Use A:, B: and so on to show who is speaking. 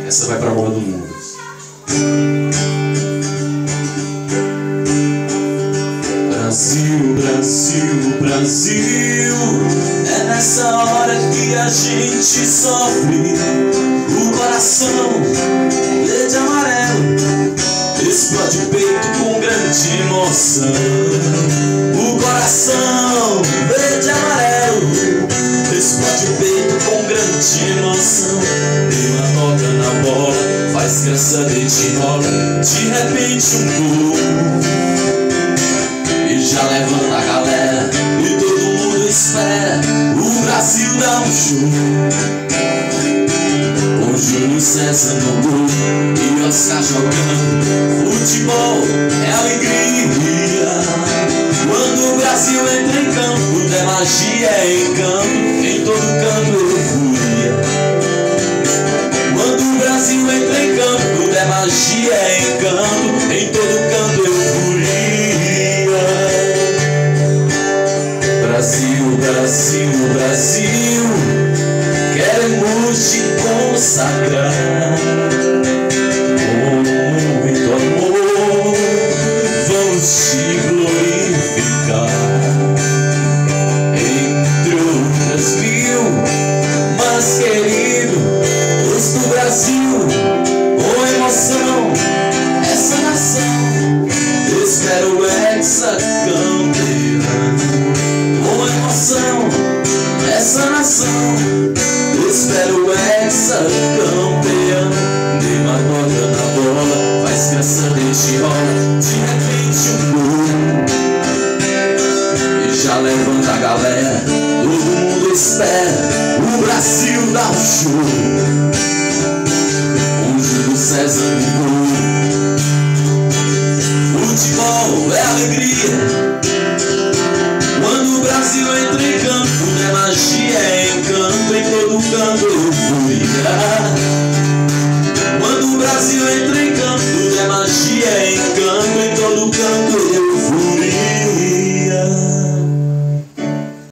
A: Essa vai pra bola do mundo. Brasil, Brasil, Brasil, é nessa hora que a gente sofre. O coração verde e amarelo explode o peito com grande emoção. O coração verde e amarelo explode o peito com grande emoção. Neymar toca na bola, faz graça de rola, de repente um gol. E já levanta a galera e todo mundo espera. O Brasil dá um show, com Júlio César no gol e Oscar jogando. Futebol é alegria. Quando o Brasil entra em campo, é magia, é encanto, em todo canto euforia. Quando o Brasil entra em campo, é magia, é encanto, em todo canto euforia. Brasil, Brasil, Brasil, queremos te consagrar. Com muito amor, vamos te glorificar. Entre outras mil, mas querido, luz do Brasil, com emoção, essa nação espera o hexacampeão. Com emoção, essa nação espera o hexacampeão. Neymar toca na bola, faz graça de rola, de repente um gol. E já levanta a galera, todo mundo espera. O Brasil dá um show,